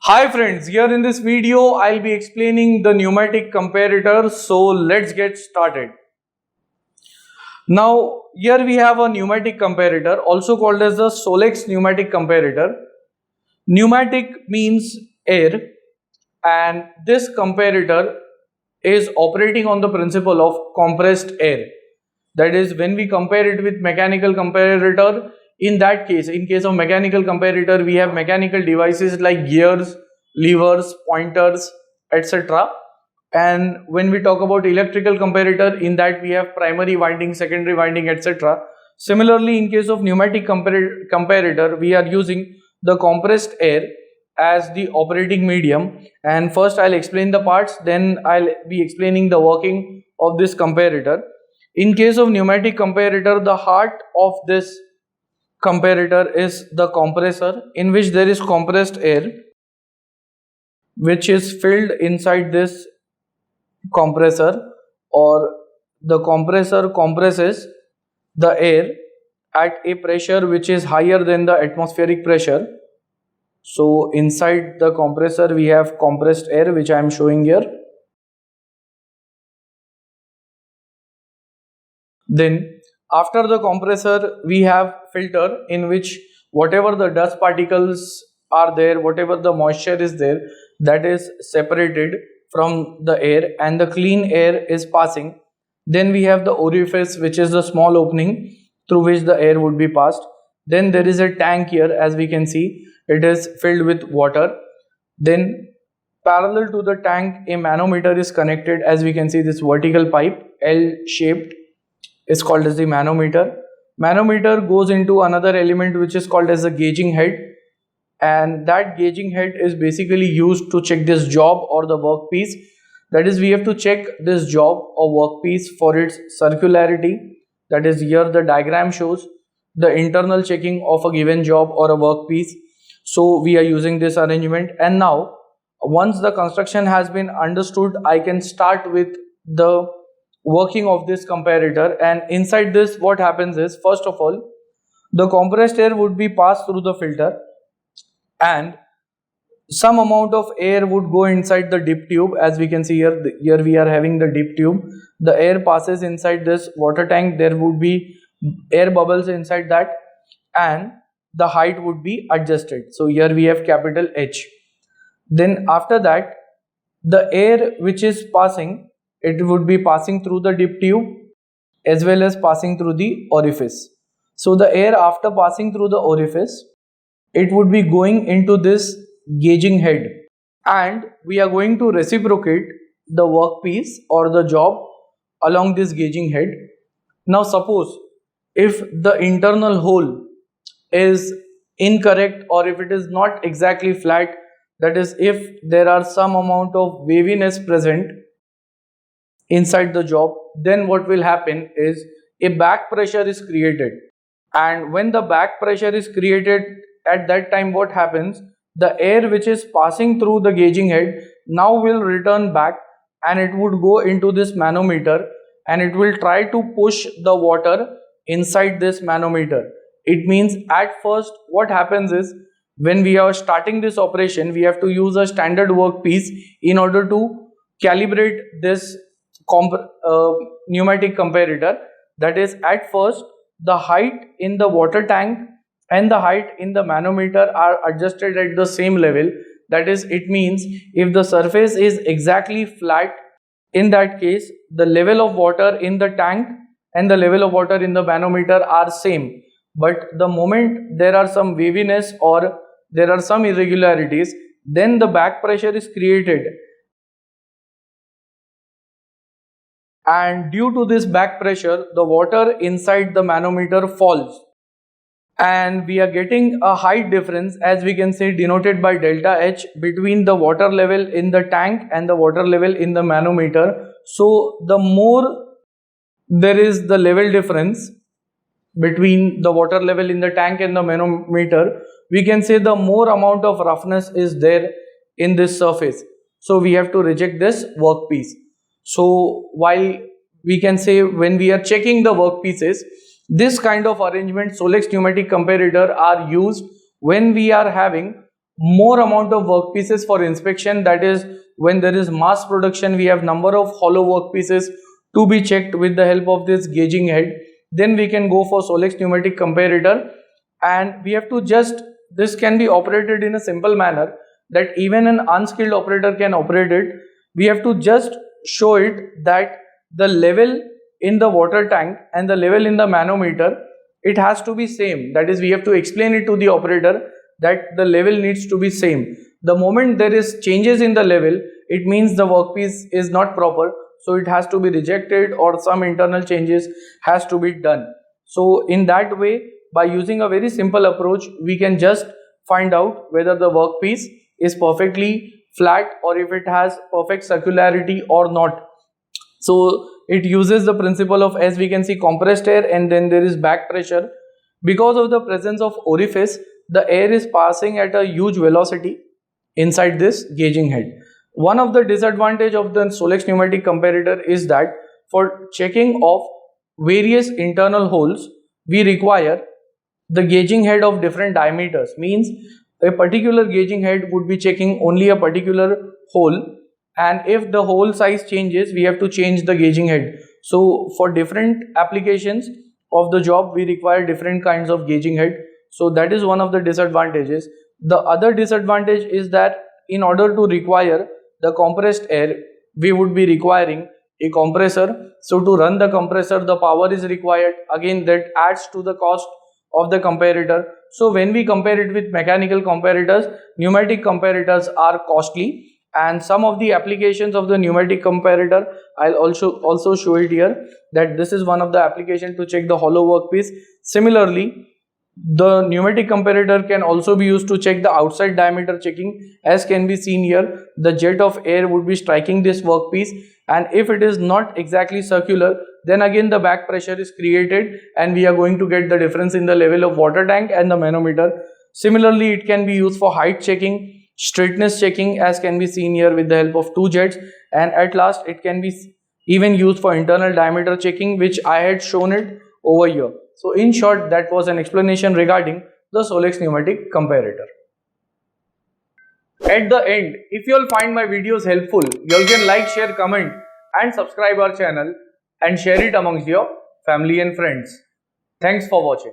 Hi friends, here in this video I'll be explaining the pneumatic comparator, so let's get started. Now here we have a pneumatic comparator also called as the Solex Pneumatic Comparator. Pneumatic means air, and this comparator is operating on the principle of compressed air. That is, when we compare it with mechanical comparator, in case of mechanical comparator, we have mechanical devices like gears, levers, pointers, etc. And when we talk about electrical comparator, in that we have primary winding, secondary winding, etc. Similarly, in case of pneumatic comparator, we are using the compressed air as the operating medium. And first I'll explain the parts, then I'll be explaining the working of this comparator. In case of pneumatic comparator, the heart of this comparator is the compressor, in which there is compressed air which is filled inside this compressor, or the compressor compresses the air at a pressure which is higher than the atmospheric pressure. So inside the compressor we have compressed air, which I am showing here. Then after the compressor we have filter, in which whatever the dust particles are there, whatever the moisture is there, that is separated from the air and the clean air is passing. Then we have the orifice, which is the small opening through which the air would be passed. Then there is a tank here, as we can see, it is filled with water. Then parallel to the tank a manometer is connected, as we can see this vertical pipe L shaped is called as the manometer. Manometer goes into another element which is called as the gauging head, and that gauging head is basically used to check this job or the workpiece. That is, we have to check this job or workpiece for its circularity. That is, here the diagram shows the internal checking of a given job or a workpiece. So we are using this arrangement, and now once the construction has been understood, I can start with the working of this comparator. And inside this, what happens is, first of all, the compressed air would be passed through the filter, and some amount of air would go inside the dip tube. As we can see here, here we are having the dip tube. The air passes inside this water tank, there would be air bubbles inside that, and the height would be adjusted. So here we have capital H. Then after that, the air which is passing, it would be passing through the dip tube as well as passing through the orifice. So the air, after passing through the orifice, it would be going into this gauging head, and we are going to reciprocate the workpiece or the job along this gauging head. Now suppose if the internal hole is incorrect, or if it is not exactly flat, that is, if there are some amount of waviness present inside the job, then what will happen is a back pressure is created. And when the back pressure is created, at that time what happens, the air which is passing through the gauging head now will return back, and it would go into this manometer, and it will try to push the water inside this manometer. It means at first what happens is, when we are starting this operation, we have to use a standard workpiece in order to calibrate this pneumatic comparator. That is, at first the height in the water tank and the height in the manometer are adjusted at the same level. That is, it means if the surface is exactly flat, in that case the level of water in the tank and the level of water in the manometer are same. But the moment there are some waviness or there are some irregularities, then the back pressure is created, and due to this back pressure the water inside the manometer falls, and we are getting a height difference, as we can say, denoted by delta H, between the water level in the tank and the water level in the manometer. So the more there is the level difference between the water level in the tank and the manometer, we can say the more amount of roughness is there in this surface. So we have to reject this workpiece. So while we can say, when we are checking the workpieces, this kind of arrangement, Solex pneumatic comparator, are used when we are having more amount of workpieces for inspection, that is when there is mass production, we have number of hollow workpieces to be checked with the help of this gauging head, then we can go for Solex Pneumatic Comparator. And we have to just, this can be operated in a simple manner that even an unskilled operator can operate it. We have to just show it that the level in the water tank and the level in the manometer, it has to be same. That is, we have to explain it to the operator that the level needs to be same. The moment there is changes in the level, it means the workpiece is not proper, so it has to be rejected or some internal changes has to be done. So in that way, by using a very simple approach, we can just find out whether the workpiece is perfectly flat or if it has perfect circularity or not. So it uses the principle of, as we can see, compressed air, and then there is back pressure. Because of the presence of orifice, the air is passing at a huge velocity inside this gauging head. One of the disadvantage of the Solex Pneumatic Comparator is that for checking of various internal holes, we require the gauging head of different diameters. Means a particular gauging head would be checking only a particular hole, and if the hole size changes, we have to change the gauging head. So for different applications of the job, we require different kinds of gauging head. So that is one of the disadvantages. The other disadvantage is that in order to require the compressed air, we would be requiring a compressor. So to run the compressor, the power is required. Again, that adds to the cost of the comparator. So when we compare it with mechanical comparators, pneumatic comparators are costly, and some of the applications of the pneumatic comparator, I'll also show it here, that this is one of the applications to check the hollow workpiece. Similarly, the pneumatic comparator can also be used to check the outside diameter checking. As can be seen here, the jet of air would be striking this workpiece, and if it is not exactly circular, then again the back pressure is created and we are going to get the difference in the level of water tank and the manometer. Similarly, it can be used for height checking, straightness checking, as can be seen here with the help of two jets, and at last it can be even used for internal diameter checking, which I had shown it over here. So in short, that was an explanation regarding the Solex Pneumatic Comparator. At the end, if you all find my videos helpful, you all can like, share, comment and subscribe our channel and share it amongst your family and friends. Thanks for watching.